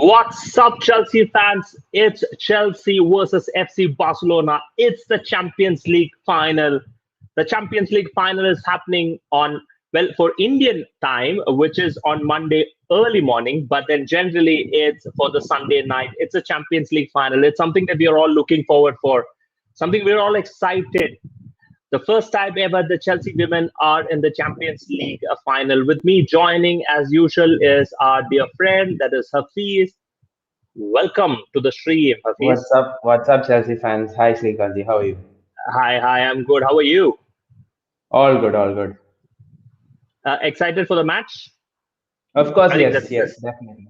What's up, Chelsea fans? It's Chelsea versus FC Barcelona. It's the Champions League final. The Champions League final is happening on, well, for Indian time, which is on Monday early morning, but then generally it's for the Sunday night. It's a Champions League final. It's something that we are all looking forward for, something we're all excited. The first time ever the Chelsea women are in the Champions League final. With me joining as usual is our dear friend, that is Hafiz. Welcome to the stream, Hafiz. What's up? What's up, Chelsea fans? Hi, Srikanti. How are you? Hi, I'm good. How are you? All good, all good. Excited for the match? Of course, I think yes, definitely.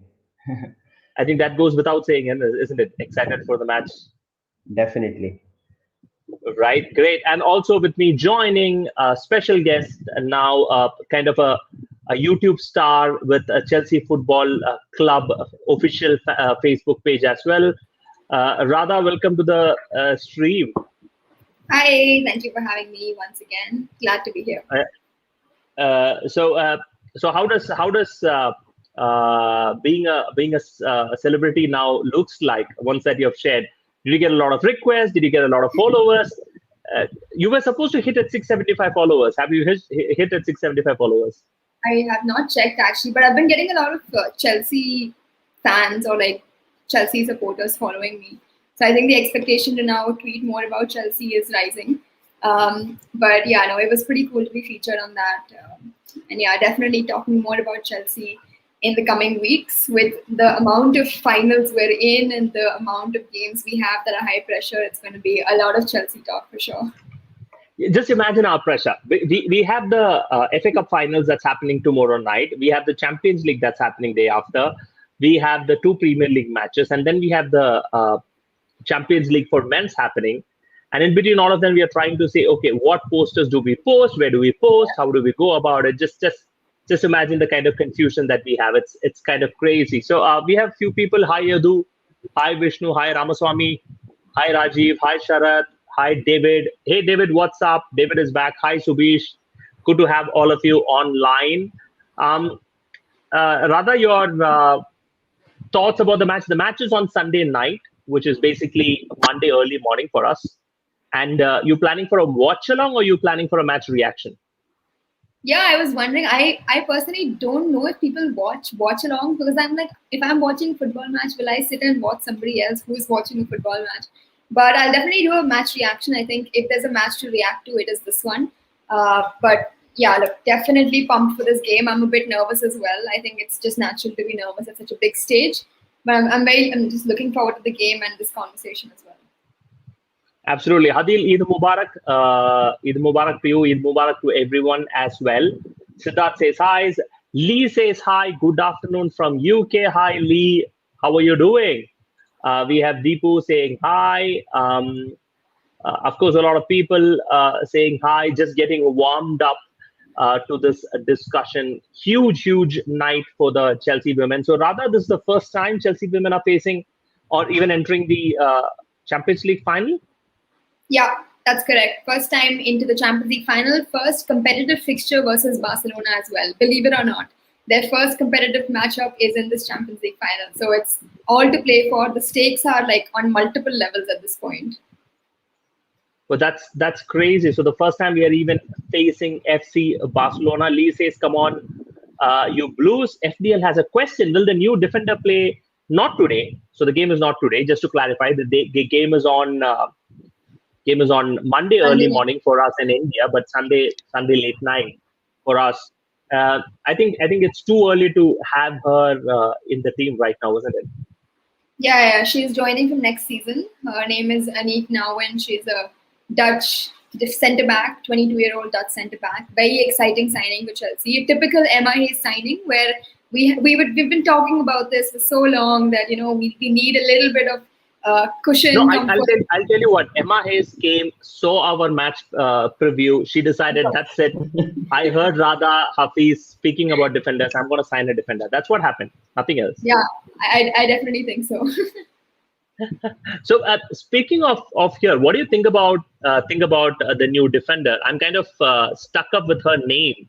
I think that goes without saying, isn't it? Excited for the match. Definitely. Right, great. And also with me joining a special guest, now kind of a YouTube star with a Chelsea Football Club official Facebook page as well. Radha, welcome to the stream. Hi, thank you for having me once again. Glad to be here. So how does being a celebrity now looks like once that you have shared? Did you get a lot of requests? Did you get a lot of followers? You were supposed to hit at 675 followers. Have you hit at 675 followers? I have not checked actually, but I've been getting a lot of Chelsea fans or like Chelsea supporters following me. So I think the expectation to now tweet more about Chelsea is rising. But yeah, no, it was pretty cool to be featured on that. And yeah, definitely talking more about Chelsea in the coming weeks with the amount of finals we're in and the amount of games we have that are high pressure. It's going to be a lot of Chelsea talk for sure. Just imagine our pressure. We have the FA Cup finals that's happening tomorrow night. We have the Champions League that's happening day after. We have the 2 Premier League matches. And then we have the Champions League for men's happening. And in between all of them, we are trying to say, okay, what posters do we post? Where do we post? How do we go about it? Just imagine the kind of confusion that we have. It's kind of crazy. So we have few people. Hi, Yadu. Hi, Vishnu. Hi, Ramaswamy. Hi, Rajiv. Hi, Sharat. Hi, David. Hey, David, what's up? David is back. Hi, Subish. Good to have all of you online. Radha, your thoughts about the match. The match is on Sunday night, which is basically Monday early morning for us. And you planning for a watch along or you planning for a match reaction? Yeah, I was wondering. I personally don't know if people watch along because I'm like, if I'm watching a football match, will I sit and watch somebody else who is watching a football match? But I'll definitely do a match reaction. I think if there's a match to react to, it is this one. But yeah, look, definitely pumped for this game. I'm a bit nervous as well. I think it's just natural to be nervous at such a big stage. But I'm just looking forward to the game and this conversation as well. Absolutely. Hadil, Eid Mubarak. Eid Mubarak to you. Eid Mubarak to everyone as well. Siddharth says hi. Lee says hi. Good afternoon from UK. Hi, Lee. How are you doing? We have Deepu saying hi. Of course, a lot of people saying hi, just getting warmed up to this discussion. Huge night for the Chelsea women. So rather, this is the first time Chelsea women are facing or even entering the Champions League final? Yeah, that's correct. First time into the Champions League final, first competitive fixture versus Barcelona as well, believe it or not. Their first competitive matchup is in this Champions League final. So it's all to play for. The stakes are like on multiple levels at this point. Well, that's crazy. So the first time we are even facing FC Barcelona. Lee says, come on, you Blues. FDL has a question. Will the new defender play? Not today. So the game is not today. Just to clarify, the game is on Monday early morning for us in India, but Sunday late night for us. I think it's too early to have her in the team right now, isn't it? Yeah, she's joining from next season. Her name is Aniek Nouwen. She's a Dutch centre back, 22-year-old Dutch centre back. Very exciting signing for Chelsea. A typical MIA signing where we've been talking about this for so long that we need a little bit of cushion. No, I'll tell you what. Emma Hayes came, saw our match preview. She decided that's it. I heard Radha Hafiz speaking about defenders. I'm going to sign a defender. That's what happened. Nothing else. Yeah, I definitely think so. So speaking of here, what do you think about the new defender? I'm kind of stuck up with her name.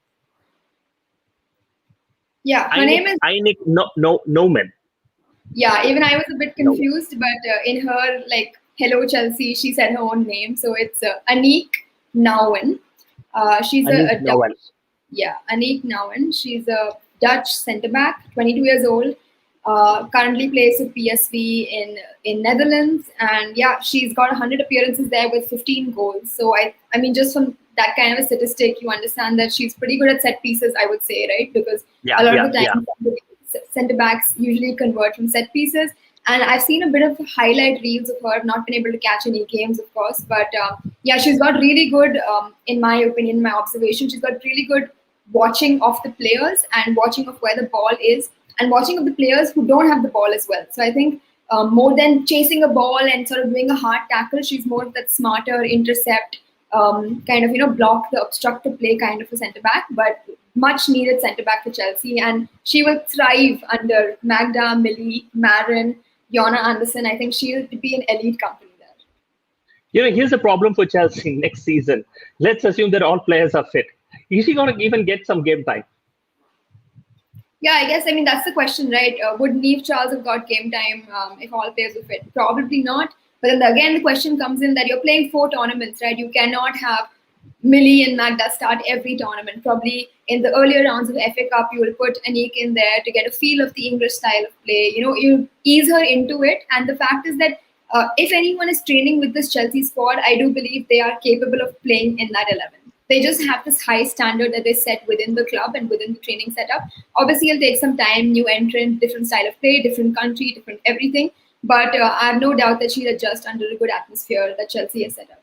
Yeah, her name is Aniek Nouwen. Yeah, even I was a bit confused, but in her like "Hello Chelsea," she said her own name, so it's Aniek Nouwen. She's Aniek Nouwen. Aniek Nouwen. She's a Dutch centre back, 22 years old. Currently plays with PSV in Netherlands, and yeah, she's got 100 appearances there with 15 goals. So I mean, just from that kind of a statistic, you understand that she's pretty good at set pieces, I would say, right? Because a lot of the time, centre backs usually convert from set pieces. And I've seen a bit of highlight reels of her. I've not been able to catch any games, of course, but yeah, she's got really good, in my opinion, my observation, she's got really good watching of the players and watching of where the ball is and watching of the players who don't have the ball as well. So I think more than chasing a ball and sort of doing a hard tackle, she's more of that smarter intercept, kind of, block the obstruct the play kind of a centre back, but much needed centre back for Chelsea. And she will thrive under Magda, Millie, Maren, Jonna Anderson. I think she'll be an elite company there. Here's the problem for Chelsea next season. Let's assume that all players are fit. Is she going to even get some game time? Yeah, I guess, that's the question, right? Would Niamh Charles have got game time if all players were fit? Probably not. But then again, the question comes in that you're playing 4 tournaments, right? You cannot have Millie and Magda start every tournament. Probably in the earlier rounds of FA Cup, you will put Aniek in there to get a feel of the English style of play. You ease her into it. And the fact is that if anyone is training with this Chelsea squad, I do believe they are capable of playing in that 11. They just have this high standard that they set within the club and within the training setup. Obviously, it'll take some time, new entrant, different style of play, different country, different everything. But I have no doubt that she'll adjust under a good atmosphere that Chelsea has set up.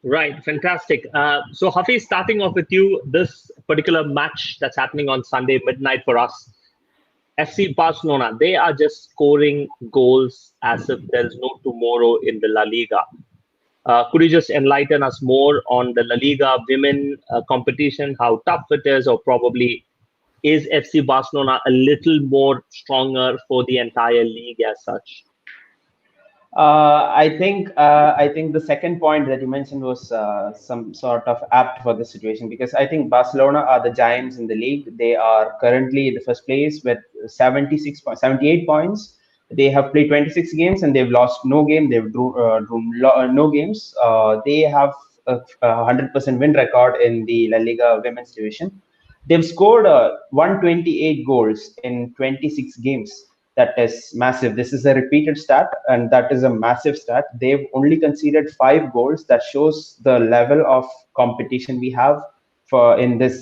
Right, fantastic. So Hafiz, starting off with you, this particular match that's happening on Sunday midnight for us, FC Barcelona, they are just scoring goals as if there's no tomorrow in the La Liga. Could you just enlighten us more on the La Liga women competition, how tough it is, or probably is FC Barcelona a little more stronger for the entire league as such? I think the second point that you mentioned was some sort of apt for this situation, because I think Barcelona are the giants in the league. They are currently in the first place with 78 points. They have played 26 games and they've lost no game. They've drawn no games. They have a 100% win record in the La Liga Women's Division. They've scored 128 goals in 26 games. That is massive. This is a repeated stat, and that is a massive stat. They've only conceded 5 goals. That shows the level of competition we have in this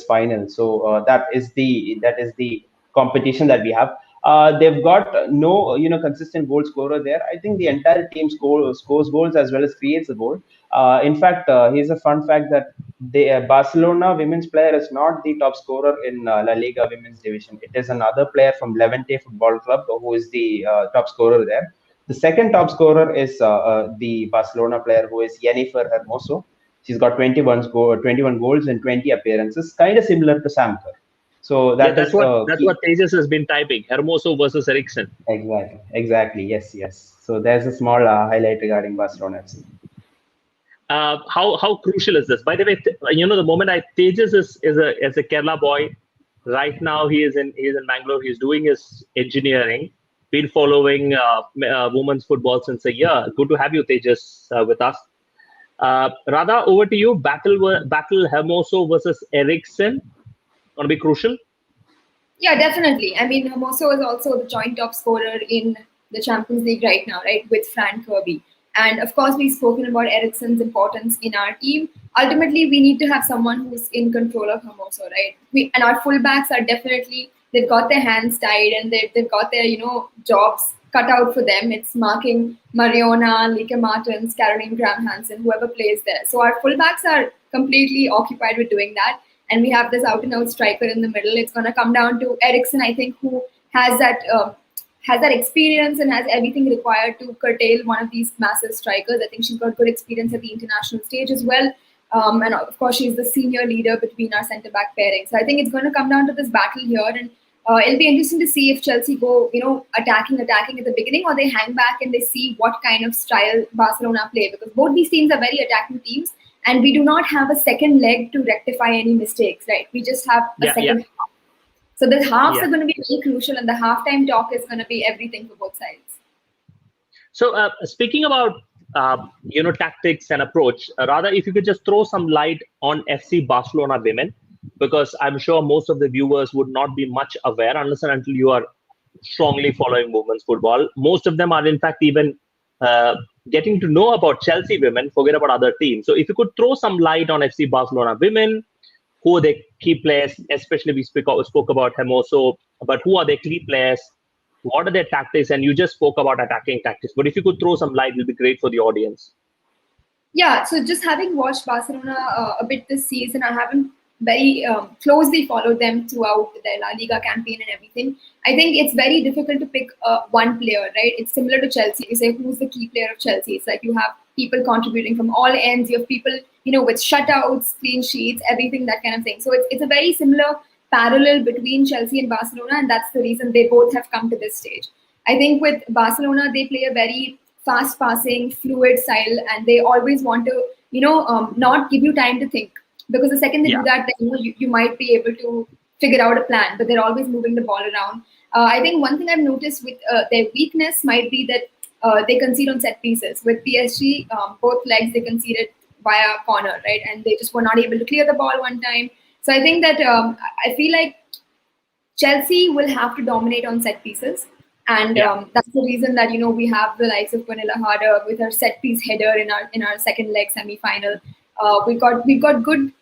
final. So that is the competition that we have. They've got no consistent goal scorer there. I think the entire team scores goals as well as creates a goal. In fact, here's a fun fact that the Barcelona women's player is not the top scorer in La Liga women's division. It is another player from Levante Football Club who is the top scorer there. The second top scorer is the Barcelona player, who is Jennifer Hermoso. She's got 21 goals and 20 appearances, kind of similar to Sam Kerr. So that's what Tejas has been typing: Hermoso versus Eriksen. Exactly. Yes. So there's a small highlight regarding Barcelona FC. How crucial is this? By the way, the moment Tejas is a Kerala boy. Right now, he is in Bangalore. He's doing his engineering. Been following women's football since a year. Good to have you, Tejas, with us. Radha, over to you. Battle Hermoso versus Eriksen. Going to be crucial? Yeah, definitely. Hermoso is also the joint top scorer in the Champions League right now, right, with Fran Kirby. And of course, we've spoken about Eriksen's importance in our team. Ultimately, we need to have someone who's in control of Hermoso, right? And our fullbacks are definitely, they've got their hands tied and they've got their, jobs cut out for them. It's marking Mariona, Lieke Martens, Caroline Graham-Hansen, whoever plays there. So our fullbacks are completely occupied with doing that. And we have this out-and-out striker in the middle. It's going to come down to Eriksen, I think, who has that experience and has everything required to curtail one of these massive strikers. I think she's got good experience at the international stage as well. And of course, she's the senior leader between our centre-back pairing. So I think it's going to come down to this battle here. And it'll be interesting to see if Chelsea go, attacking at the beginning, or they hang back and they see what kind of style Barcelona play. Because both these teams are very attacking teams. And we do not have a second leg to rectify any mistakes, right? We just have a second half. So the halves are going to be very crucial, and the halftime talk is going to be everything for both sides. So speaking about tactics and approach, rather if you could just throw some light on FC Barcelona women, because I'm sure most of the viewers would not be much aware unless and until you are strongly following women's football. Most of them are in fact even getting to know about Chelsea women, forget about other teams. So if you could throw some light on FC Barcelona women, who are their key players, especially we spoke about Hermoso, but who are their key players? What are their tactics? And you just spoke about attacking tactics. But if you could throw some light, it would be great for the audience. Yeah, so just having watched Barcelona a bit this season, I haven't very closely followed them throughout their La Liga campaign and everything. I think it's very difficult to pick one player, right? It's similar to Chelsea. You say, who's the key player of Chelsea? It's like you have people contributing from all ends. You have people, with shutouts, clean sheets, everything, that kind of thing. So it's a very similar parallel between Chelsea and Barcelona, and that's the reason they both have come to this stage. I think with Barcelona, they play a very fast passing, fluid style, and they always want to, not give you time to think. Because the second they do that, then you might be able to figure out a plan, but they're always moving the ball around. I think one thing I've noticed with their weakness might be that they concede on set pieces. With PSG, both legs they conceded via corner, right? And they just were not able to clear the ball one time. So I think that I feel like Chelsea will have to dominate on set pieces. And that's the reason that, we have the likes of Pernilla Harder with her set piece header in our second leg semi-final. We've got good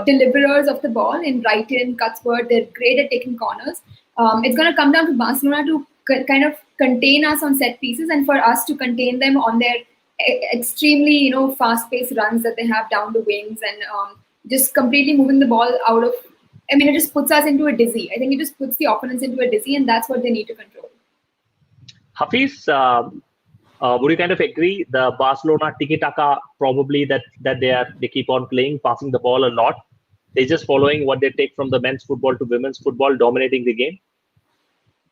deliverers of the ball in Brighton, Cuthbert. They're great at taking corners. It's going to come down to Barcelona to kind of contain us on set pieces, and for us to contain them on their extremely fast-paced runs that they have down the wings, and just completely moving the ball out of. I mean, it just puts us into a dizzy. I think it just puts the opponents into a dizzy, and that's what they need to control. Hafiz, would you kind of agree the Barcelona tiki-taka probably that they keep on playing, passing the ball a lot? They're just following what they take from the men's football to women's football, dominating the game?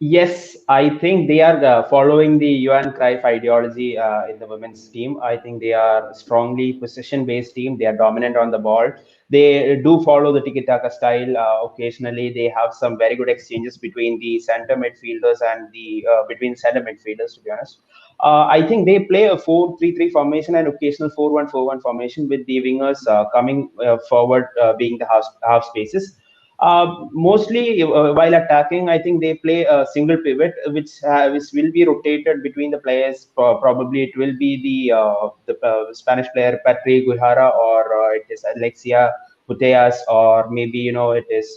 Yes, I think they are following the Johan Cruyff ideology in the women's team. I think they are strongly possession-based team. They are dominant on the ball. They do follow the tiki-taka style. Occasionally, they have some very good exchanges between the center midfielders and the between center midfielders, to be honest. I think they play a 4-3-3 formation and occasional 4-1-4-1 formation with the wingers coming forward, being the half spaces. Mostly while attacking, I think they play a single pivot, which will be rotated between the players. Probably it will be the Spanish player Patrick Guijara, or it is Alexia Putellas, or maybe it is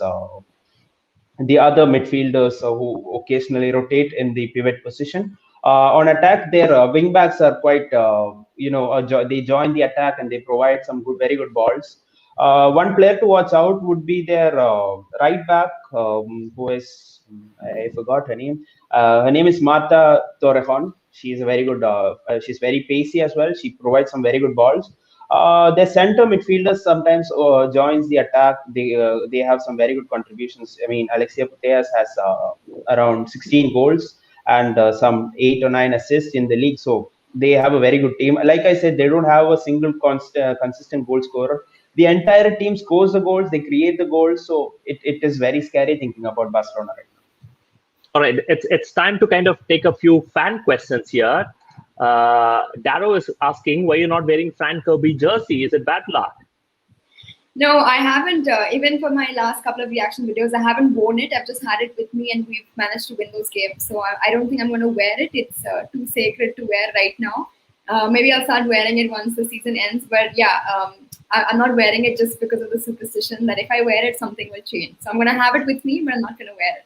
the other midfielders who occasionally rotate in the pivot position. On attack, their wing backs are quite they join the attack and they provide some very good balls. One player to watch out would be their right back, who is, I forgot her name. Her name is Marta Torrejon. She's a very good. She's very pacey as well. She provides some very good balls. Their center midfielders sometimes joins the attack. They have some very good contributions. I mean, Alexia Putellas has around 16 goals and some 8 or 9 assists in the league. So they have a very good team. Like I said, they don't have a single consistent goal scorer. The entire team scores the goals, they create the goals. So it is very scary thinking about Barcelona right now. All right, it's time to kind of take a few fan questions here. Darrow is asking, why you're not wearing Fran Kirby jersey? Is it bad luck? No, I haven't. Even for my last couple of reaction videos, I haven't worn it. I've just had it with me, and we've managed to win those games. So I don't think I'm going to wear it. It's too sacred to wear right now. Maybe I'll start wearing it once the season ends. But yeah, I'm not wearing it just because of the superstition that if I wear it, something will change. So I'm going to have it with me, but I'm not going to wear it.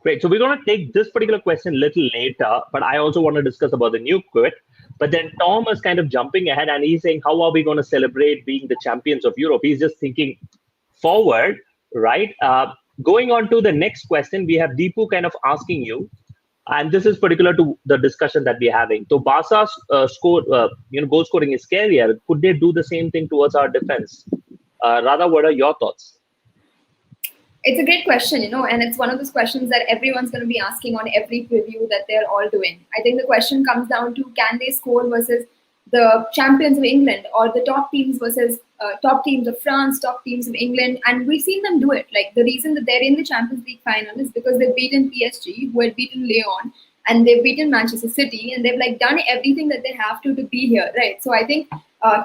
Great. So we're going to take this particular question a little later, but I also want to discuss about the new quit. But then Tom is kind of jumping ahead and he's saying, how are we going to celebrate being the champions of Europe? He's just thinking forward, right? Going on to the next question, we have Deepu kind of asking you, and this is particular to the discussion that we're having. So Barca's goal scoring is scarier. Could they do the same thing towards our defense? Radha, what are your thoughts? It's a great question, and it's one of those questions that everyone's going to be asking on every preview that they're all doing. I think the question comes down to, can they score versus the champions of England or the top teams versus top teams of France, top teams of England, and we've seen them do it. Like the reason that they're in the Champions League final is because they've beaten PSG, who had beaten Lyon, and they've beaten Manchester City, and they've like done everything that they have to be here, right? So I think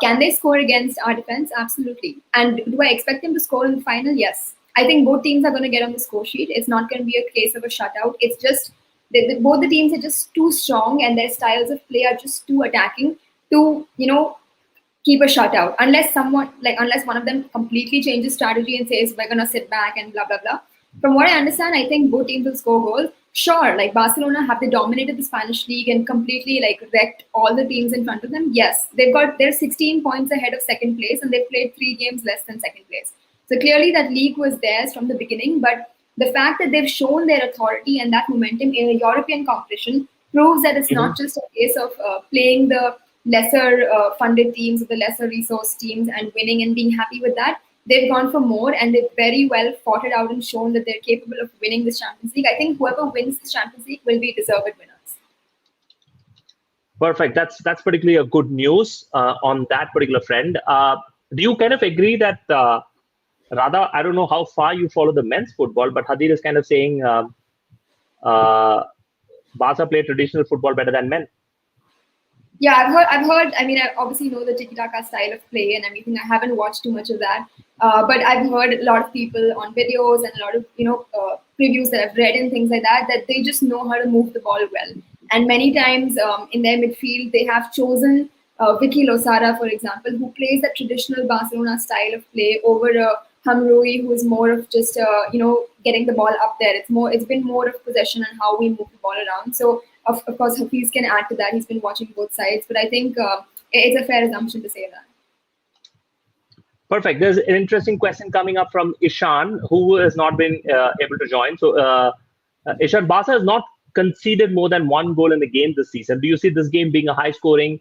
can they score against our defense? Absolutely. And do I expect them to score in the final? Yes. I think both teams are going to get on the score sheet. It's not going to be a case of a shutout. It's just both the teams are just too strong, and their styles of play are just too attacking to keep a shutout. Unless one of them completely changes strategy and says we're going to sit back and blah blah blah. From what I understand, I think both teams will score goals. Sure, like Barcelona, have they dominated the Spanish league and completely like wrecked all the teams in front of them? Yes, they're 16 points ahead of second place, and they've played 3 games less than second place. So clearly that league was theirs from the beginning, but the fact that they've shown their authority and that momentum in a European competition proves that it's not just a case of playing the lesser funded teams or the lesser resource teams and winning and being happy with that. They've gone for more, and they've very well fought it out and shown that they're capable of winning this Champions League. I think whoever wins this Champions League will be deserved winners. Perfect. That's particularly a good news on that particular friend. Do you kind of agree that Radha, I don't know how far you follow the men's football, but Hadir is kind of saying Barca play traditional football better than men. Yeah, I've heard. I mean, I obviously know the tiki-taka style of play and everything. I haven't watched too much of that, but I've heard a lot of people on videos and a lot of previews that I've read and things like that they just know how to move the ball well. And many times in their midfield, they have chosen Vicky Losada, for example, who plays that traditional Barcelona style of play over Hamroui, who is more of just getting the ball up there. It's been more of possession and how we move the ball around. So of course Hafiz can add to that. He's been watching both sides, but I think it's a fair assumption to say that. Perfect. There's an interesting question coming up from Ishan, who has not been able to join. So Ishan, Barca has not conceded more than 1 goal in the game this season. Do you see this game being a high scoring,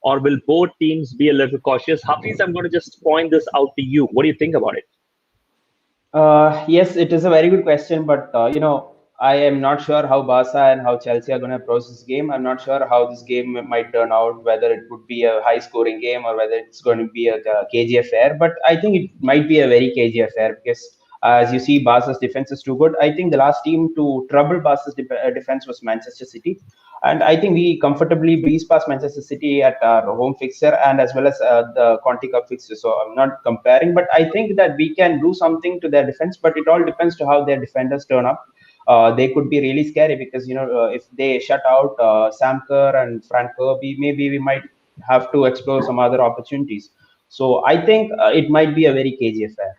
or will both teams be a little cautious? Hafiz, I'm going to just point this out to you. What do you think about it? Yes, it is a very good question, but I am not sure how Barca and how Chelsea are going to approach this game. I'm not sure how this game might turn out, whether it would be a high-scoring game or whether it's going to be a cagey affair. But I think it might be a very cagey affair because, as you see, Barca's defense is too good. I think the last team to trouble Barca's defense was Manchester City. And I think we comfortably breeze past Manchester City at our home fixture and as well as the Conti Cup fixture. So I'm not comparing, but I think that we can do something to their defense, but it all depends to how their defenders turn up. They could be really scary because, if they shut out Sam Kerr and Frank Kirby, maybe we might have to explore some other opportunities. So I think it might be a very cagey affair.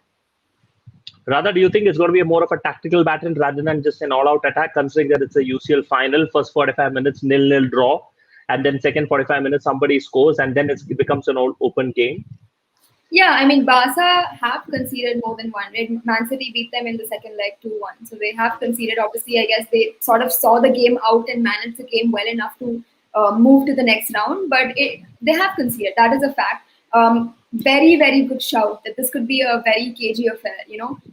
Rather, do you think it's going to be more of a tactical battle rather than just an all-out attack, considering that it's a UCL final, first 45 minutes, 0-0 draw, and then second 45 minutes, somebody scores, and then it becomes an open game? Yeah, I mean, Barca have conceded more than 1. Right? Man City beat them in the second leg 2-1. So they have conceded. Obviously, I guess they sort of saw the game out and managed the game well enough to move to the next round. But they have conceded. That is a fact. Very, very good shout that this could be a very cagey affair.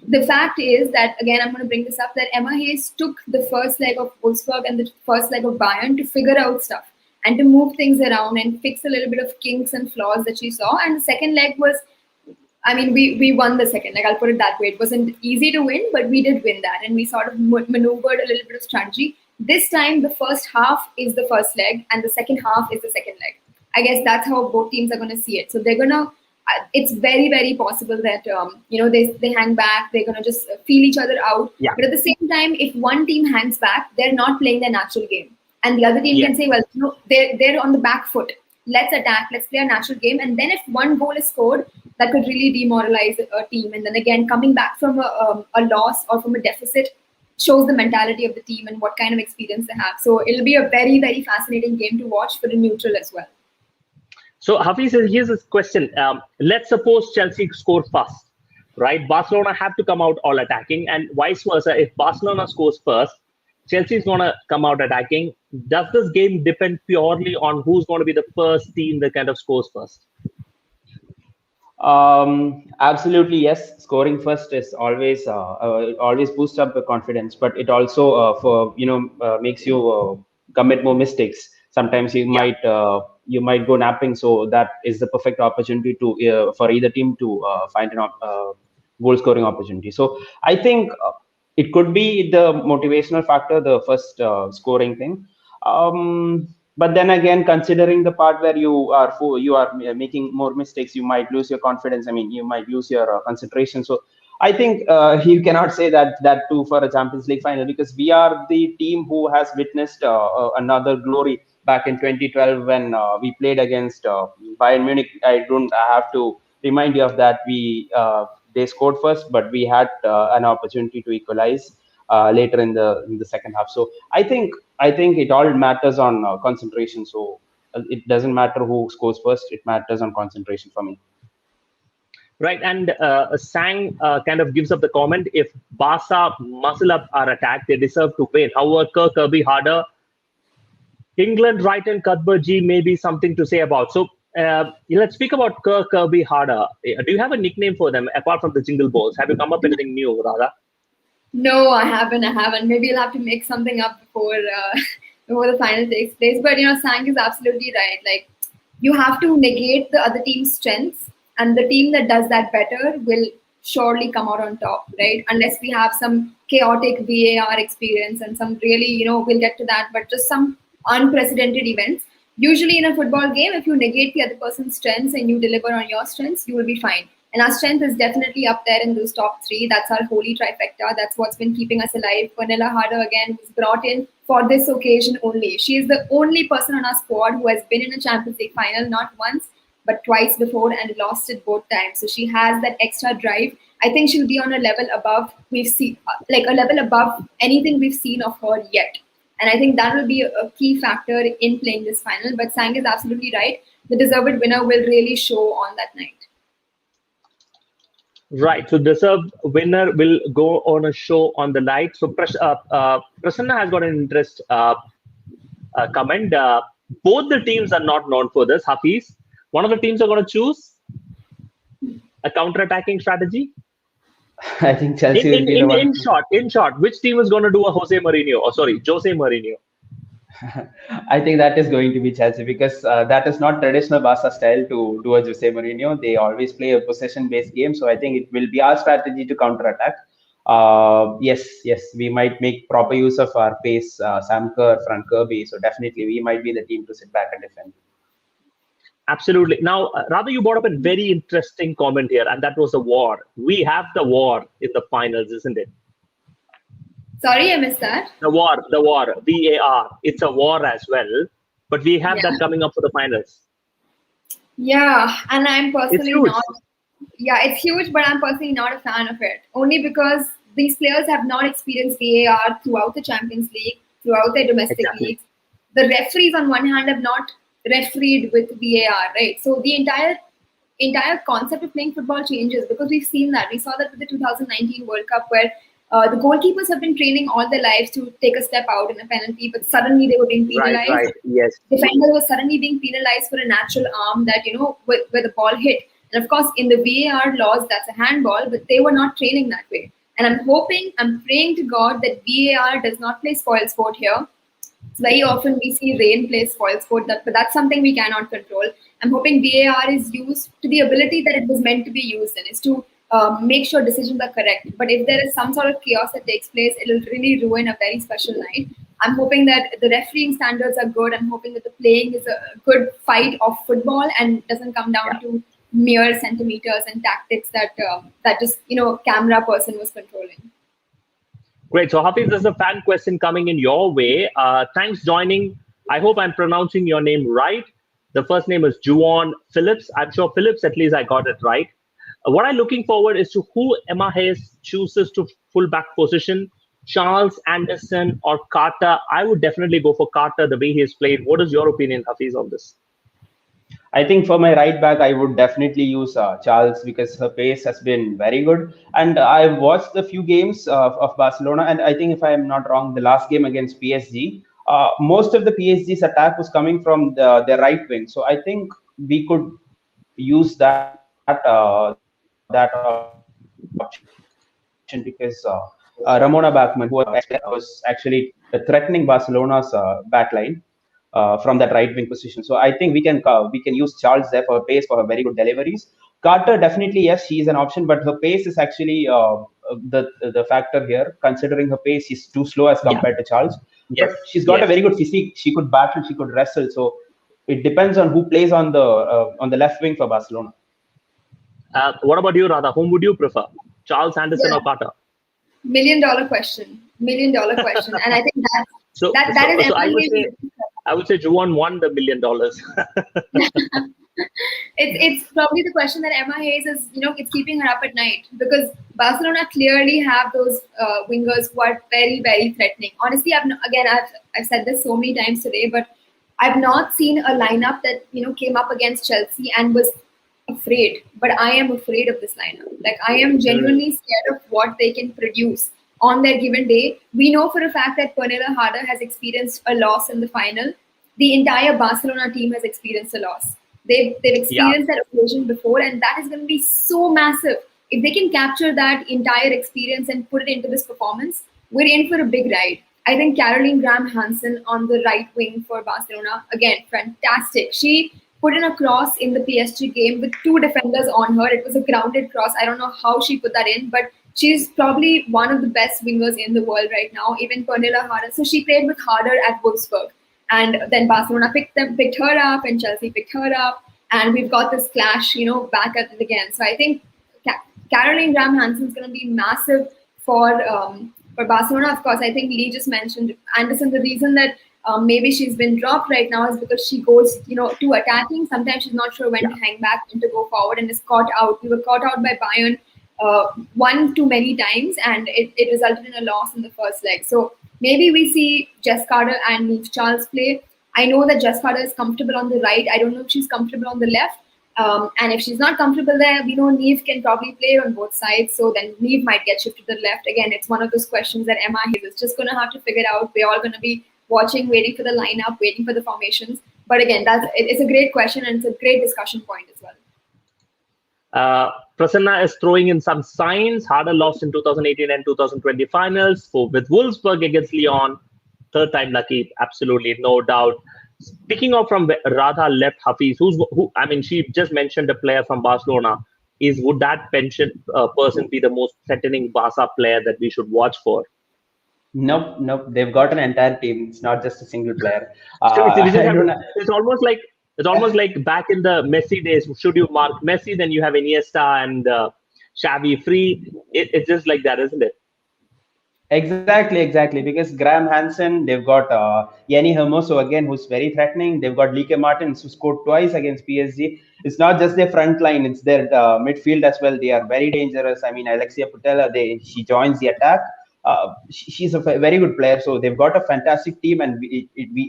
The fact is that, again, I'm going to bring this up, that Emma Hayes took the first leg of Wolfsburg and the first leg of Bayern to figure out stuff and to move things around and fix a little bit of kinks and flaws that she saw. And the second leg was, I mean, we won the second leg. I'll put it that way. It wasn't easy to win, but we did win that. And we sort of maneuvered a little bit of strategy. This time, the first half is the first leg and the second half is the second leg. I guess that's how both teams are going to see it. So they're going to, it's very, very possible that, they hang back. They're going to just feel each other out. Yeah. But at the same time, if one team hangs back, they're not playing their natural game. And the other team can say, well, they're on the back foot. Let's attack. Let's play a natural game. And then if one goal is scored, that could really demoralize a team. And then again, coming back from a loss or from a deficit shows the mentality of the team and what kind of experience they have. So it'll be a very, very fascinating game to watch for the neutral as well. So Hafiz, here's this question. Let's suppose Chelsea score first, right? Barcelona have to come out all attacking, and vice versa. If Barcelona scores first, Chelsea is going to come out attacking. Does this game depend purely on who's going to be the first team that kind of scores first? Absolutely, yes. Scoring first is always boosts up the confidence, but it also makes you commit more mistakes. Sometimes you might you might go napping. So that is the perfect opportunity to for either team to find an goal scoring opportunity. So I think it could be the motivational factor, the first scoring thing. But then again, considering the part where you are making more mistakes, you might lose your confidence. I mean, you might lose your concentration. So I think you cannot say that too for a Champions League final, because we are the team who has witnessed another glory back in 2012 when we played against Bayern Munich. I have to remind you of that. They scored first, but we had an opportunity to equalize later in the second half. So I think it all matters on concentration. So it doesn't matter who scores first; it matters on concentration for me. Right, and Sang kind of gives up the comment: if Barca muscle up our attack, they deserve to win. However, Kirby harder. England right and Cuthbert G may be something to say about. So let's speak about Kirby harder. Do you have a nickname for them apart from the Jingle Balls? Have you come up with anything new, Radha? No, I haven't. Maybe you'll have to make something up before before the final takes place. But Sang is absolutely right. Like, you have to negate the other team's strengths, and the team that does that better will surely come out on top, right? Unless we have some chaotic VAR experience and some really, we'll get to that, but just some unprecedented events. Usually in a football game, if you negate the other person's strengths and you deliver on your strengths, you will be fine. And our strength is definitely up there in those top three. That's our holy trifecta. That's what's been keeping us alive. Pernilla Harder, again, was brought in for this occasion only. She is the only person on our squad who has been in a Champions League final, not once, but twice before, and lost it both times. So she has that extra drive. I think she'll be on a level above a level above anything we've seen of her yet. And I think that will be a key factor in playing this final. But Sang is absolutely right. The deserved winner will really show on that night. Right. So deserved winner will go on a show on the night. So Prasanna has got an interest comment. Both the teams are not known for this. Hafiz, one of the teams are going to choose a counter-attacking strategy. I think Chelsea will be the one. In short, which team is going to do a Jose Mourinho? I think that is going to be Chelsea, because that is not traditional Barca style to do a Jose Mourinho. They always play a possession-based game. So I think it will be our strategy to counter-attack. Yes, we might make proper use of our pace, Sam Kerr, Frank Kirby. So definitely we might be the team to sit back and defend. Absolutely. Now, Radha, you brought up a very interesting comment here, and that was the war. We have the war in the finals, isn't it? Sorry, I missed that. The war, VAR. It's a war as well, but we have that coming up for the finals. Yeah, and I'm personally not. Yeah, it's huge, but I'm personally not a fan of it. Only because these players have not experienced VAR throughout the Champions League, throughout their domestic leagues. The referees, on one hand, have not refereed with VAR, right? So the entire concept of playing football changes, because we've seen that. We saw that with the 2019 World Cup, where the goalkeepers have been training all their lives to take a step out in a penalty, but suddenly they were being penalized. Right. Yes. Defender was suddenly being penalized for a natural arm that, where the ball hit. And of course, in the VAR laws, that's a handball, but they were not training that way. And I'm praying to God that VAR does not play spoil sport here. Very often we see rain play spoil sport, but that's something we cannot control. I'm hoping VAR is used to the ability that it was meant to be used in, is to make sure decisions are correct. But if there is some sort of chaos that takes place, it'll really ruin a very special night. I'm hoping that the refereing standards are good. I'm hoping that the playing is a good fight of football and doesn't come down to mere centimeters and tactics that just camera person was controlling. Great. So Hafiz, there's a fan question coming in your way. Thanks joining. I hope I'm pronouncing your name right. The first name is Juan Phillips. I'm sure Phillips, at least I got it right. What I'm looking forward is to who Emma Hayes chooses to fullback position, Charles Anderson or Carter. I would definitely go for Carter the way he has played. What is your opinion, Hafiz, on this? I think for my right back, I would definitely use Charles, because her pace has been very good. And I've watched a few games of Barcelona. And I think, if I am not wrong, the last game against PSG, most of the PSG's attack was coming from their right wing. So I think we could use that option, because Ramona Bachmann, who was actually threatening Barcelona's backline, from that right wing position. So I think we can use Charles there for her pace, for her very good deliveries. Carter, definitely, yes, she is an option, but her pace is actually the factor here. Considering her pace, she's too slow as compared to Charles. Yes. But she's got a very good physique. She could battle, she could wrestle. So it depends on who plays on the left wing for Barcelona. What about you, Radha? Whom would you prefer, Charles Anderson or Carter? $1 million question. $1 million question, and I think that is. So I would say Juwon won the $1 million. It's probably the question that Emma Hayes is, it's keeping her up at night, because Barcelona clearly have those wingers who are very, very threatening. Honestly, I've said this so many times today, but I've not seen a lineup that came up against Chelsea and was afraid. But I am afraid of this lineup. Like, I am genuinely scared of what they can produce on their given day. We know for a fact that Pernilla Harder has experienced a loss in the final. The entire Barcelona team has experienced a loss. They've experienced that occasion before, and that is going to be so massive. If they can capture that entire experience and put it into this performance, we're in for a big ride. I think Caroline Graham-Hansen on the right wing for Barcelona, again, fantastic. She put in a cross in the PSG game with 2 defenders on her. It was a grounded cross. I don't know how she put that in, but she's probably one of the best wingers in the world right now, even Pernilla Harder. So she played with Harder at Wolfsburg. And then Barcelona picked her up, and Chelsea picked her up, and we've got this clash, back at it again. So I think Caroline Graham-Hansen is going to be massive for Barcelona. Of course, I think Lee just mentioned Anderson. The reason that maybe she's been dropped right now is because she goes, too attacking. Sometimes she's not sure when to hang back and to go forward, and is caught out. We were caught out by Bayern one too many times, and it resulted in a loss in the first leg. So maybe we see Jess Carter and Niamh Charles play. I know that Jess Carter is comfortable on the right. I don't know if she's comfortable on the left. And if she's not comfortable there, we know Niamh can probably play on both sides. So then Niamh might get shifted to the left. Again, it's one of those questions that Emma Hayes is just going to have to figure out. We're all going to be watching, waiting for the lineup, waiting for the formations. But again, it's a great question, and it's a great discussion point as well. Prasanna is throwing in some signs. Harder lost in 2018 and 2020 finals with Wolfsburg against Lyon. Third time lucky, absolutely, no doubt. Picking up from Radha left Hafiz, she just mentioned a player from Barcelona. Would that person be the most threatening Barca player that we should watch for? Nope. They've got an entire team. It's not just a single player. It's almost like back in the Messi days. Should you mark Messi, then you have Iniesta and Xavi free. It's just like that, isn't it? Exactly. Because Graham-Hansen, they've got Yanni Hermoso again, who's very threatening. They've got Lieke Martens, who scored twice against PSG. It's not just their front line; it's their midfield as well. They are very dangerous. I mean, Alexia Putella, she joins the attack. She's a very good player. So they've got a fantastic team, and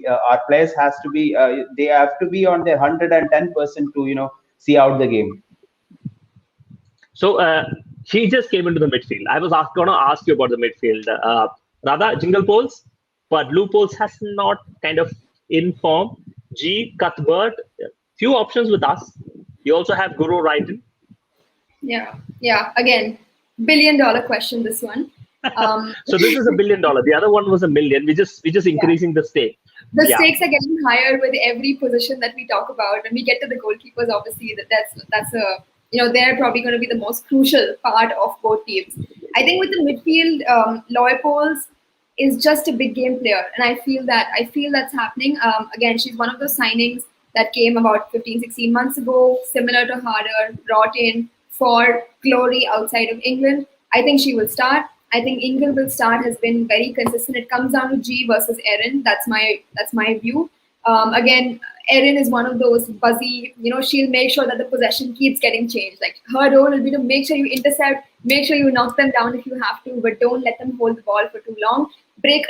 our players they have to be on their 110% to see out the game. So she just came into the midfield. I was going to ask you about the midfield. Radha, Jingle Poles, but Blue Poles has not kind of informed. G, Cuthbert, few options with us. You also have Guru Raiden. Yeah. Again, $1 billion question, this one. So this is $1 billion. The other one was $1 million. We're just increasing the stake. The stakes are getting higher with every position that we talk about. When we get to the goalkeepers, obviously that's a they're probably going to be the most crucial part of both teams. I think with the midfield, Leupolz is just a big game player, and I feel that's happening. Again, she's one of those signings that came about 15-16 months ago, similar to Harder, brought in for glory outside of England. I think she will start. I think England will start, has been very consistent. It comes down to G versus Erin. That's my view. Again, Erin is one of those buzzy, she'll make sure that the possession keeps getting changed. Like, her role will be to make sure you intercept, make sure you knock them down if you have to, but don't let them hold the ball for too long.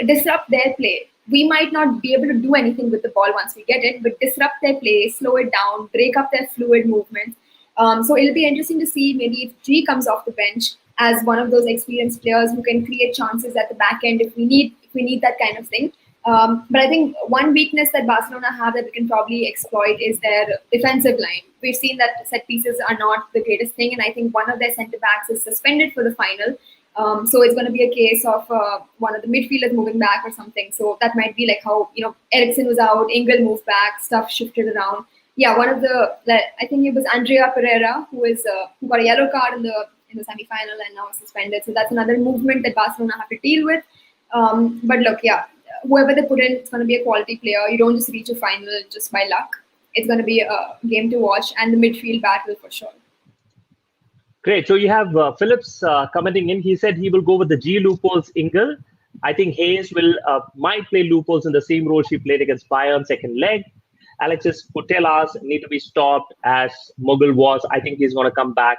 Disrupt their play. We might not be able to do anything with the ball once we get it, but disrupt their play, slow it down, break up their fluid movement. So it'll be interesting to see maybe if G comes off the bench as one of those experienced players who can create chances at the back end if we need that kind of thing. But I think one weakness that Barcelona have that we can probably exploit is their defensive line. We've seen that set pieces are not the greatest thing, and I think one of their centre backs is suspended for the final. So it's going to be a case of one of the midfielders moving back or something. So that might be like how, Eriksen was out, Engel moved back, stuff shifted around. Yeah, one of the, I think it was Andrea Pereira who got a yellow card in the semi-final and now suspended. So that's another movement that Barcelona have to deal with. But look, yeah, whoever they put in, it's going to be a quality player. You don't just reach a final just by luck. It's going to be a game to watch, and the midfield battle for sure. Great. So you have Phillips commenting in. He said he will go with the G loopholes Engel. I think Hayes might play loopholes in the same role she played against Bayern second leg. Alexis Putellas need to be stopped as Mughal was. I think he's going to come back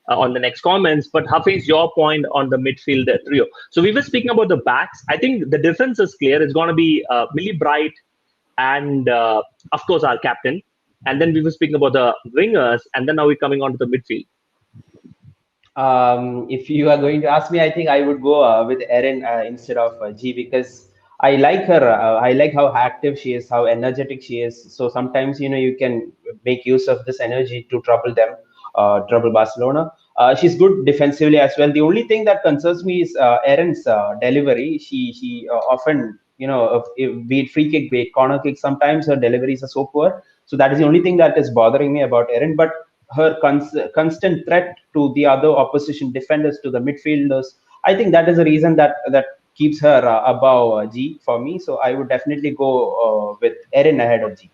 on the next comments. But Hafiz, your point on the midfield trio. So we were speaking about the backs. I think the difference is clear. It's going to be Millie Bright and, of course, our captain. And then we were speaking about the wingers. And then now we're coming on to the midfield. If you are going to ask me, I think I would go with Erin instead of G, because I like her. I like how active she is, how energetic she is. So sometimes, you can make use of this energy to trouble them, trouble Barcelona. She's good defensively as well. The only thing that concerns me is Erin's delivery. She often, be it free kick, be it corner kick, sometimes her deliveries are so poor. So that is the only thing that is bothering me about Erin. But her constant threat to the other opposition defenders, to the midfielders, I think that is the reason that keeps her above G for me. So I would definitely go with Erin ahead of G.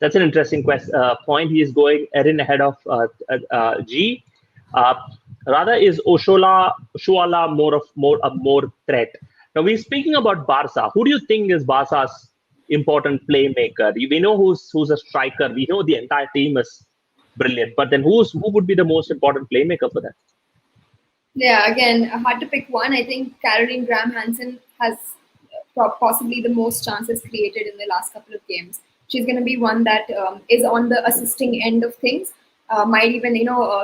That's an interesting point. He is going Erin ahead of G. Rather, is Oshoala more threat? Now we're speaking about Barca. Who do you think is Barca's important playmaker? We know who's a striker. We know the entire team is brilliant. But then who would be the most important playmaker for that? Yeah, again, hard to pick one. I think Caroline Graham-Hansen has possibly the most chances created in the last couple of games. She's going to be one that is on the assisting end of things. Might even,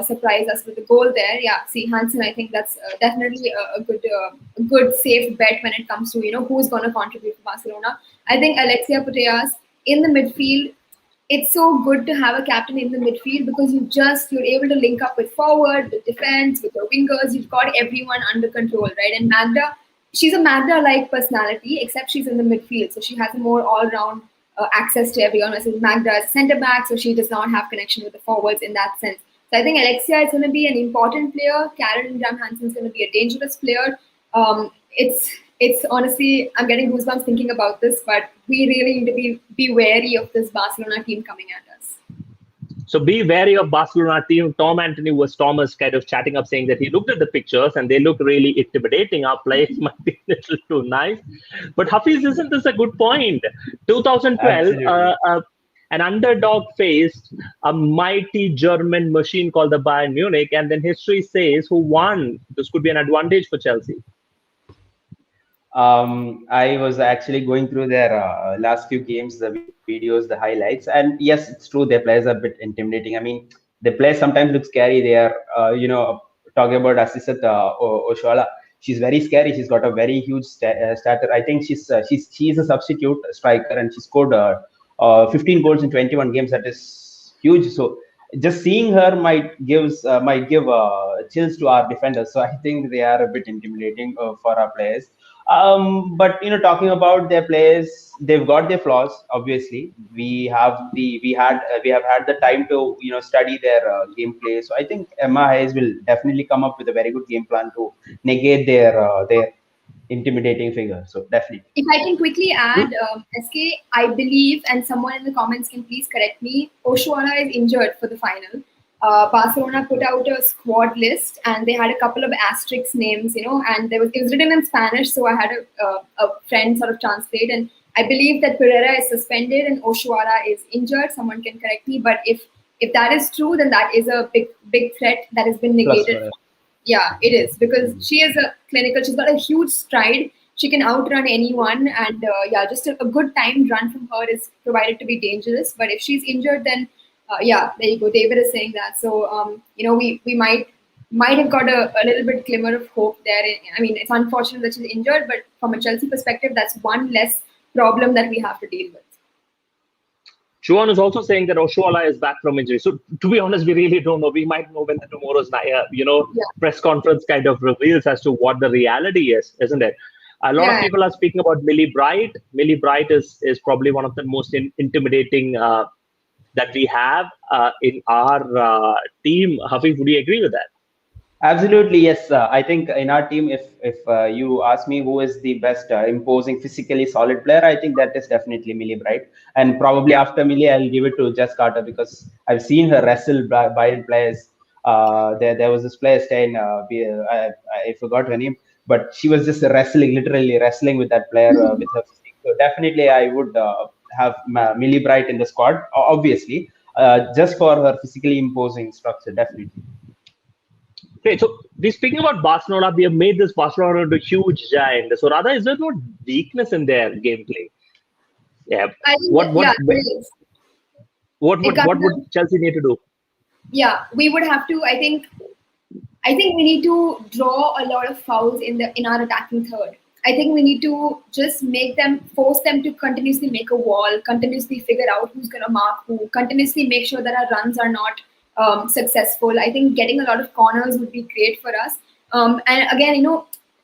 surprise us with a goal there. Yeah, see, Hansen, I think that's definitely a good safe bet when it comes to, who's going to contribute to Barcelona. I think Alexia Putellas in the midfield, it's so good to have a captain in the midfield because you're able to link up with forward, with defense, with your wingers. You've got everyone under control, right? And Magda, she's a Magda-like personality, except she's in the midfield. So she has a more all-round access to everyone. Versus Magda is a centre-back, so she does not have connection with the forwards in that sense. So I think Alexia is going to be an important player. Caroline Graham-Hansen is going to be a dangerous player. It's honestly, I'm getting goosebumps thinking about this, but we really need to be wary of this Barcelona team coming at us. So be wary of Barcelona team. Thomas kind of chatting up, saying that he looked at the pictures and they look really intimidating. Our players might be a little too nice. But Hafiz, isn't this a good point? 2012, an underdog faced a mighty German machine called the Bayern Munich, and then history says who won. This could be an advantage for Chelsea. I was actually going through their last few games, the videos, the highlights, and yes, it's true. Their players are a bit intimidating. I mean, the players sometimes look scary. They are, talking about, as I said, Oshoala. She's very scary. She's got a very huge stature. I think she's a substitute striker, and she scored 15 goals in 21 games. That is huge. So just seeing her might give chills to our defenders. So I think they are a bit intimidating for our players. But talking about their players, they've got their flaws. Obviously, we have had the time to study their gameplay. So I think Emma Hayes will definitely come up with a very good game plan to negate their intimidating figure. So definitely. If I can quickly add, SK, I believe, and someone in the comments can please correct me, Oshoala is injured for the final. Barcelona put out a squad list and they had a couple of asterisk names, and it was written in Spanish. So I had a friend sort of translate, and I believe that Pereira is suspended and Oshoala is injured. Someone can correct me, but if that is true, then that is a big threat that has been negated. Yeah, it is, because she is a clinical. She's got a huge stride. She can outrun anyone, and just a good timed run from her is provided to be dangerous. But if she's injured, then there you go. David is saying that. So, we might have got a little bit glimmer of hope there. I mean, it's unfortunate that she's injured, but from a Chelsea perspective, that's one less problem that we have to deal with. Juan is also saying that Oshoala is back from injury. So to be honest, we really don't know. We might know when the tomorrow's press conference kind of reveals as to what the reality is, isn't it? A lot of people are speaking about Millie Bright. Millie Bright is probably one of the most intimidating that we have in our team. Hafiz, would you agree with that? Absolutely, yes. I think in our team, if you ask me who is the best imposing, physically solid player, I think that is definitely Millie Bright. And probably after Millie, I'll give it to Jess Carter because I've seen her wrestle Bayern players. There was this player, Stein, I forgot her name, but she was just literally wrestling with that player with her physique. So definitely, I would have Millie Bright in the squad, obviously, just for her physically imposing structure, definitely. Okay, so we're speaking about Barcelona. We have made this Barcelona into a huge giant. So rather, is there no weakness in their gameplay? Yeah. What would Chelsea need to do? Yeah, we would have to. I think we need to draw a lot of fouls in our attacking third. I think we need to just force them to continuously make a wall, continuously figure out who's going to mark who, continuously make sure that our runs are not successful. I think getting a lot of corners would be great for us. And again,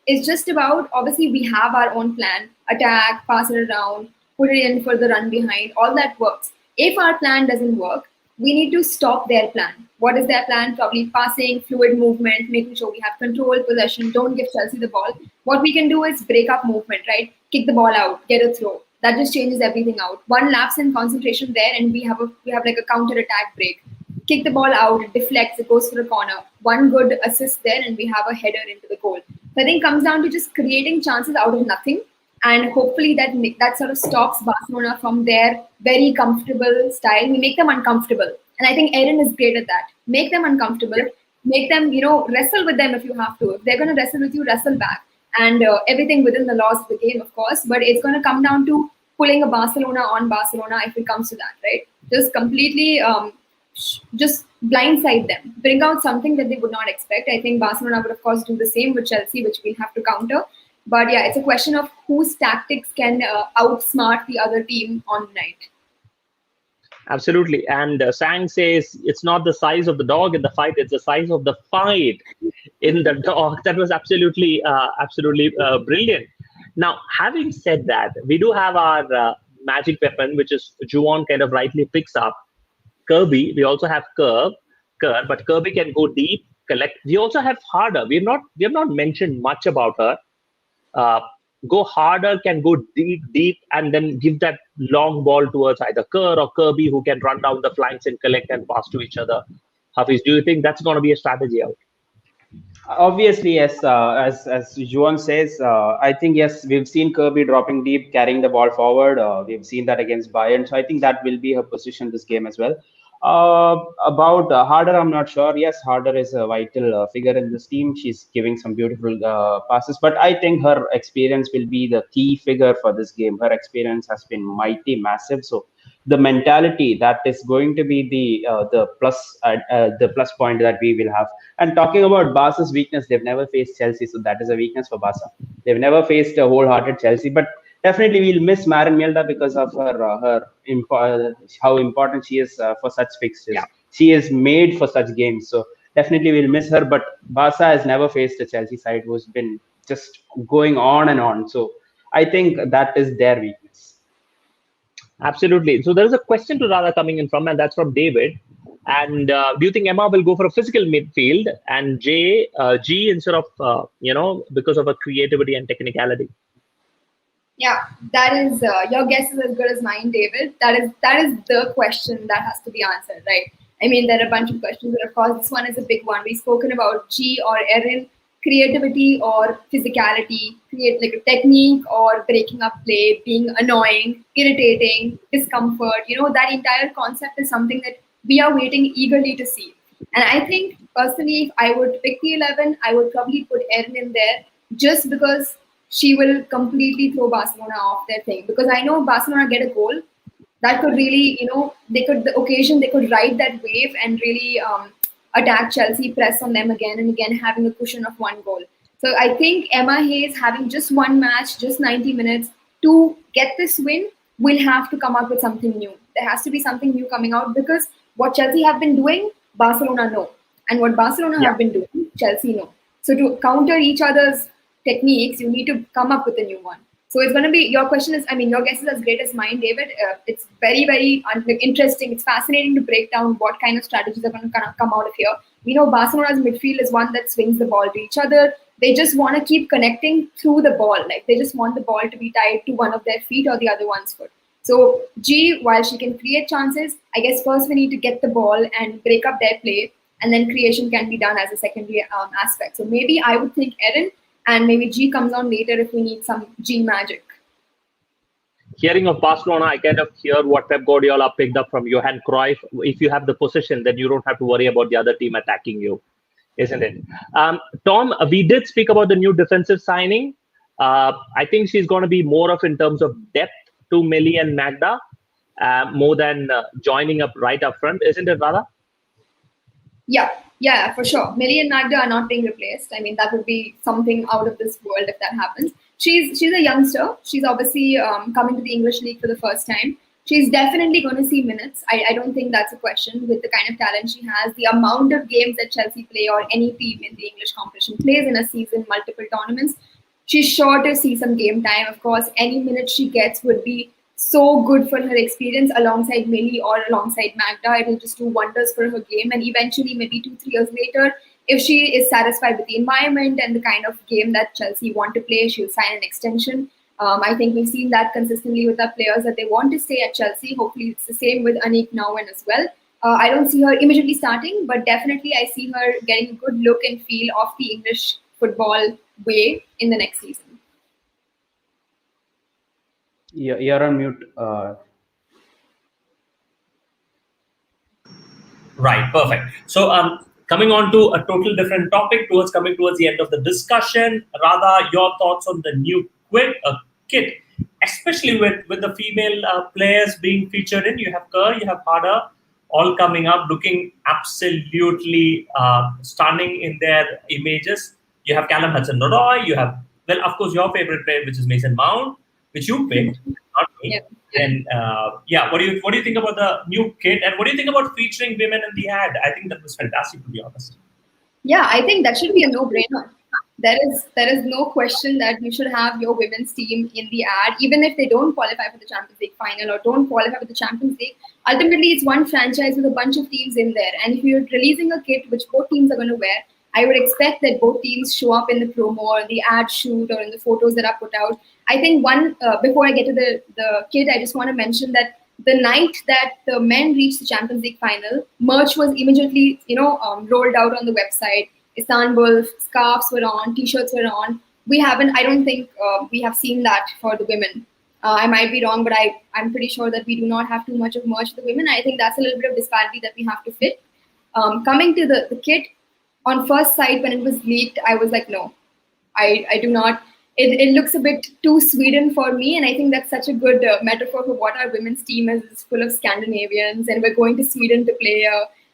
it's just about, obviously we have our own plan, attack, pass it around, put it in for the run behind, all that works. If our plan doesn't work, we need to stop their plan. What is their plan? Probably passing, fluid movement, making sure we have control, possession, don't give Chelsea the ball. What we can do is break up movement, right? Kick the ball out, get a throw. That just changes everything out. One lapse in concentration there and we have like a counter attack break. Kick the ball out, it deflects, it goes for a corner. One good assist there and we have a header into the goal. So I think it comes down to just creating chances out of nothing. And hopefully that sort of stops Barcelona from their very comfortable style. We make them uncomfortable. And I think Erin is great at that. Make them uncomfortable. Make them, wrestle with them if you have to. If they're going to wrestle with you, wrestle back. And everything within the laws of the game, of course. But it's going to come down to pulling a Barcelona on Barcelona if it comes to that, right? Just completely just blindside them. Bring out something that they would not expect. I think Barcelona would, of course, do the same with Chelsea, which we'll have to counter. But yeah, it's a question of whose tactics can outsmart the other team on the night. Absolutely. And Sang says it's not the size of the dog in the fight, it's the size of the fight in the dog. That was absolutely brilliant. Now, having said that, we do have our magic weapon, which is Juan kind of rightly picks up. Kirby, we also have Kerr, but Kirby can go deep, collect. We also have Harder. We have not mentioned much about her. Go harder, can go deep, and then give that long ball towards either Kerr or Kirby, who can run down the flanks and collect and pass to each other. Hafiz, do you think that's going to be a strategy out? Obviously, yes. As Juan says, I think yes, we've seen Kirby dropping deep, carrying the ball forward. We've seen that against Bayern, so I think that will be her position this game as well. About Harder, I'm not sure. Yes, Harder is a vital figure in this team. She's giving some beautiful passes, but I think her experience will be the key figure for this game. Her experience has been mighty massive. So the mentality that is going to be the plus point that we will have. And talking about Barca's weakness, they've never faced Chelsea, so that is a weakness for Barca. They've never faced a wholehearted Chelsea, but definitely we'll miss Maren Mjelde because of how important she is for such fixtures. Yeah. She is made for such games, so definitely we'll miss her. But Barca has never faced a Chelsea side who's been just going on and on. So I think that is their weakness. Absolutely. So there is a question to Radha coming in from, and that's from David. And do you think Emma will go for a physical midfield and G instead of because of her creativity and technicality? Yeah, that is your guess is as good as mine, David. That is the question that has to be answered, right? I mean, there are a bunch of questions, but of course, this one is a big one. We've spoken about G or Erin, creativity or physicality, create like a technique or breaking up play, being annoying, irritating, discomfort. That entire concept is something that we are waiting eagerly to see. And I think personally, if I would pick the 11, I would probably put Erin in there just because she will completely throw Barcelona off their thing. Because I know Barcelona get a goal that could really, they could ride that wave and really attack Chelsea, press on them again and again, having a cushion of one goal. So I think Emma Hayes having just one match, just 90 minutes to get this win, will have to come up with something new. There has to be something new coming out, because what Chelsea have been doing, Barcelona know. And what Barcelona have been doing, Chelsea know. So to counter each other's techniques, you need to come up with a new one. So it's going to be, your question is, I mean, your guess is as great as mine, David. It's very, very interesting. It's fascinating to break down what kind of strategies are going to come out of here. We know Barcelona's midfield is one that swings the ball to each other. They just want to keep connecting through the ball. Like, they just want the ball to be tied to one of their feet or the other one's foot. So G, while she can create chances, I guess first we need to get the ball and break up their play, and then creation can be done as a secondary aspect. So maybe I would think Erin, and maybe G comes on later if we need some G magic. Hearing of Barcelona, I kind of hear what Pep Guardiola picked up from Johan Cruyff. If you have the possession, then you don't have to worry about the other team attacking you, isn't it? Tom, we did speak about the new defensive signing. I think she's going to be more of in terms of depth to Millie and Magda, more than joining up right up front, isn't it, Radha? Yeah, for sure. Millie and Magda are not being replaced. I mean, that would be something out of this world if that happens. She's a youngster. She's obviously coming to the English League for the first time. She's definitely going to see minutes. I don't think that's a question with the kind of talent she has. The amount of games that Chelsea play, or any team in the English competition plays in a season, multiple tournaments, she's sure to see some game time. Of course, any minute she gets would be so good for her experience alongside Millie or alongside Magda. It will just do wonders for her game. And eventually, maybe 2-3 years later, if she is satisfied with the environment and the kind of game that Chelsea want to play, she'll sign an extension. I think we've seen that consistently with our players, that they want to stay at Chelsea. Hopefully it's the same with Anique Nouwen as well. I don't see her immediately starting, but definitely I see her getting a good look and feel of the English football way in the next season. You're on mute. Right, perfect. So coming on to a total different topic, coming towards the end of the discussion, Radha, your thoughts on the new kit, especially with the female players being featured in. You have Kerr, you have Harder, all coming up looking absolutely stunning in their images. You have Callum Hudson-Odoi, you have, well, of course, your favorite player, which is Mason Mount, which you picked, not me. Yeah. And what do you think about the new kit, and what do you think about featuring women in the ad? I think that was fantastic, to be honest. Yeah, I think that should be a no-brainer. There is no question that you should have your women's team in the ad, even if they don't qualify for the Champions League final or don't qualify for the Champions League. Ultimately, it's one franchise with a bunch of teams in there, and if you're releasing a kit which both teams are going to wear, I would expect that both teams show up in the promo or the ad shoot or in the photos that are put out. I think before I get to the kit, I just want to mention that the night that the men reached the Champions League final, merch was immediately, rolled out on the website. Istanbul, scarves were on, t-shirts were on. I don't think we have seen that for the women. I might be wrong, but I'm pretty sure that we do not have too much of merch for the women. I think that's a little bit of disparity that we have to fit. Coming to the kit, on first sight, when it was leaked, I was like, no, I do not. It looks a bit too Sweden for me, and I think that's such a good metaphor for what our women's team is. It's full of Scandinavians, and we're going to Sweden to play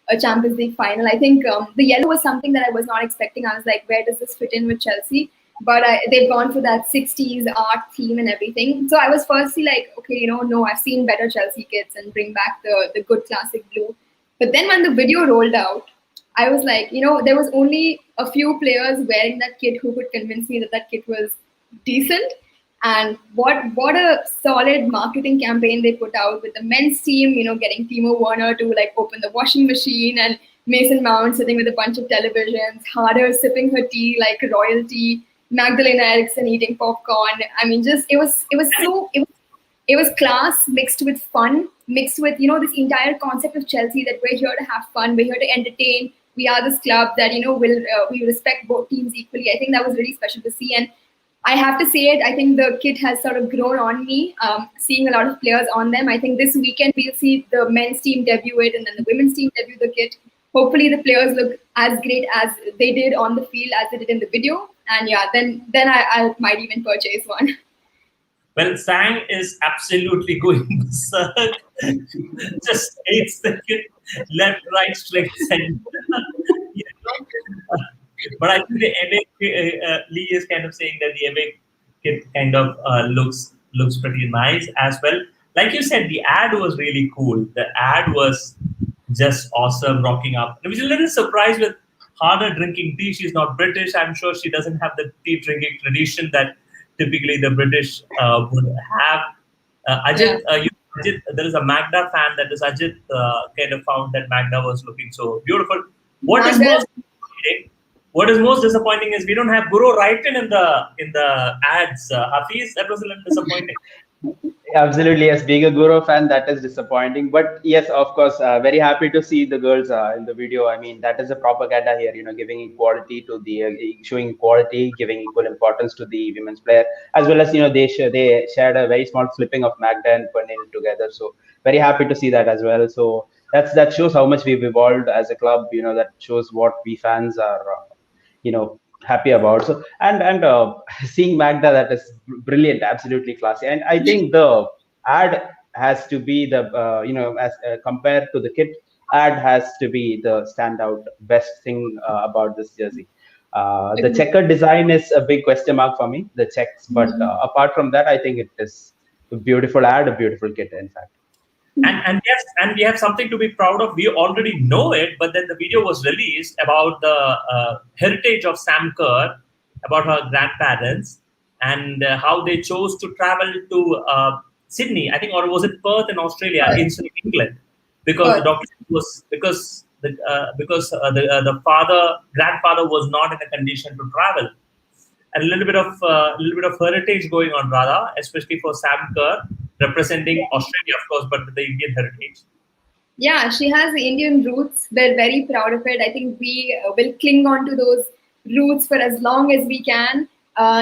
a Champions League final. I think the yellow was something that I was not expecting. I was like, where does this fit in with Chelsea? But they've gone for that 60s art theme and everything. So I was firstly like, okay, no, I've seen better Chelsea kits and bring back the good classic blue. But then when the video rolled out, I was like, there was only a few players wearing that kit who could convince me that kit was decent. And what a solid marketing campaign they put out with the men's team, getting Timo Werner to like open the washing machine, and Mason Mount sitting with a bunch of televisions, Harder sipping her tea like royalty, Magdalena Eriksson eating popcorn. I mean, it was class mixed with fun, mixed with, this entire concept of Chelsea, that we're here to have fun, we're here to entertain. We are this club that, we respect both teams equally. I think that was really special to see. And I have to say it, I think the kit has sort of grown on me, seeing a lot of players on them. I think this weekend we'll see the men's team debut it, and then the women's team debut the kit. Hopefully the players look as great as they did on the field as they did in the video. And yeah, then I might even purchase one. Well, Sang is absolutely going berserk. Just hates the kit, left, right, straight, center. But I think the away Lee is kind of saying that the away kit kind of looks pretty nice as well. like you said, the ad was really cool. The ad was just awesome, rocking up. I was a little surprised with Hana drinking tea. She's not British. I'm sure she doesn't have the tea drinking tradition that typically the British would have. Ajit, Ajit, there is a Magda fan that is Ajit kind of found that Magda was looking so beautiful. What is most disappointing is we don't have Guru Wrighton in the ads. Hafiz, that was a little disappointing. Absolutely, yes. Being a Guru fan, that is disappointing. But yes, of course, very happy to see the girls in the video. I mean, that is a propaganda here. Giving equality to the showing equality, giving equal importance to the women's player, as well as they shared a very small clipping of Magda and Pernil together. So very happy to see that as well. So that shows how much we've evolved as a club. That shows what we fans are. Happy about. So and seeing Magda, that is brilliant, absolutely classy. And I think the ad has to be the as compared to the kit, ad has to be the standout best thing about this jersey. The checker design is a big question mark for me, the checks, but apart from that, I think it is a beautiful ad, a beautiful kit, in fact. And yes, and we have something to be proud of. We already know it, but then the video was released about the heritage of Sam Kerr, about her grandparents, and how they chose to travel to Sydney, I think, or was it Perth in Australia, instead of England, because the doctor was because the grandfather was not in a condition to travel. And a little bit of heritage going on, Radha, especially for Sam Kerr, representing Australia, of course, but with the Indian heritage. Yeah, she has Indian roots. We're very proud of it. I think we will cling on to those roots for as long as we can.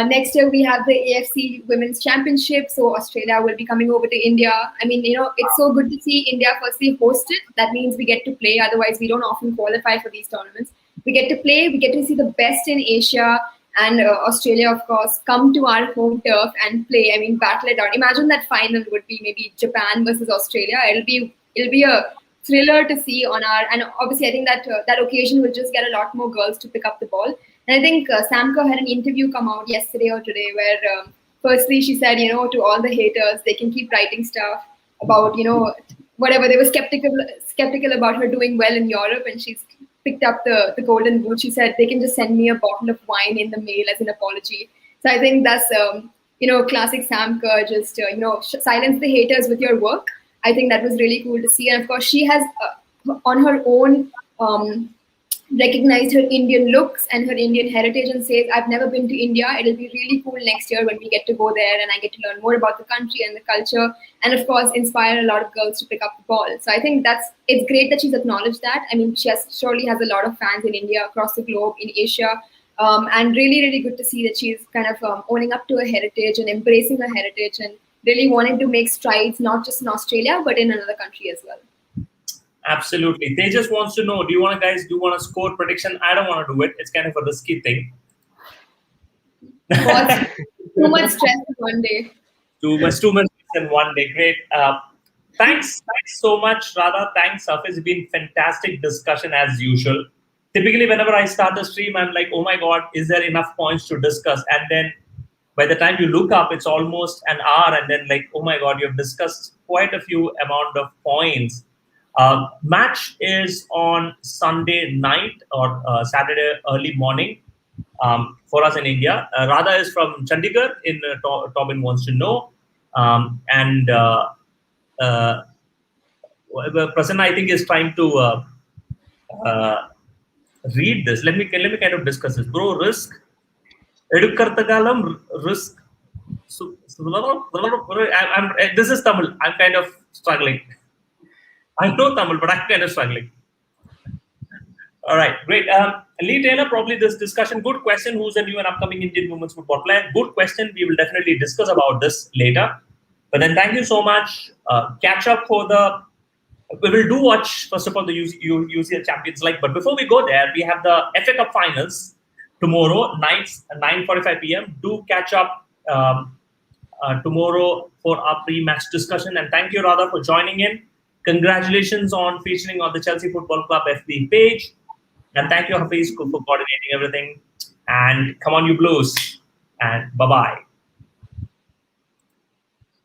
Next year, we have the AFC Women's Championship, so Australia will be coming over to India. I mean, it's so good to see India firstly host it. That means we get to play. Otherwise, we don't often qualify for these tournaments. We get to play. We get to see the best in Asia. And Australia, of course, come to our home turf and play. I mean, battle it out. Imagine that final would be maybe Japan versus Australia. It'll be a thriller to see on our. And obviously, I think that that occasion will just get a lot more girls to pick up the ball. And I think Sam Kerr had an interview come out yesterday or today where, firstly, she said, to all the haters, they can keep writing stuff about, whatever. They were skeptical about her doing well in Europe, and she's picked up the golden boot. She said they can just send me a bottle of wine in the mail as an apology. So I think that's classic Sam Kerr, just silence the haters with your work. I think that was really cool to see. And of course, she has on her own recognized her Indian looks and her Indian heritage and says, I've never been to India. It'll be really cool next year when we get to go there and I get to learn more about the country and the culture, and of course inspire a lot of girls to pick up the ball. So I think it's great that she's acknowledged that. I mean, she surely has a lot of fans in India, across the globe, in Asia, and really, really good to see that she's kind of owning up to her heritage and embracing her heritage and really wanting to make strides, not just in Australia, but in another country as well. Absolutely. Tejas wants to know, do you want to score prediction? I don't want to do it. It's kind of a risky thing. Too much stress in one day. Too much in one day. Great. Thanks so much, Radha. Thanks, Saf. It's been fantastic discussion as usual. Typically, whenever I start the stream, I'm like, oh my God, is there enough points to discuss? And then by the time you look up, it's almost an hour. And then like, oh my God, you've discussed quite a few amount of points. Match is on Sunday night or Saturday early morning for us in India. Radha is from Chandigarh. Tobin wants to know. And Prasanna, I think, is trying to read this. Let me kind of discuss this. Bro, risk. Edukartagalam risk. This is Tamil. I'm kind of struggling. I know Tamil, but I'm kind of struggling. All right, great. Lee Taylor, probably this discussion. Good question. Who's a new and upcoming Indian women's football player? Good question. We will definitely discuss about this later. But then thank you so much. Catch up for we will do watch, first of all, the UCL Champions League. But before we go there, we have the FA Cup finals tomorrow nights at 9:45 p.m. Do catch up tomorrow for our pre-match discussion. And thank you, Radha, for joining in. Congratulations on featuring on the Chelsea Football Club FB page. And thank you, Hafiz, for coordinating everything. And come on, you Blues. And bye-bye.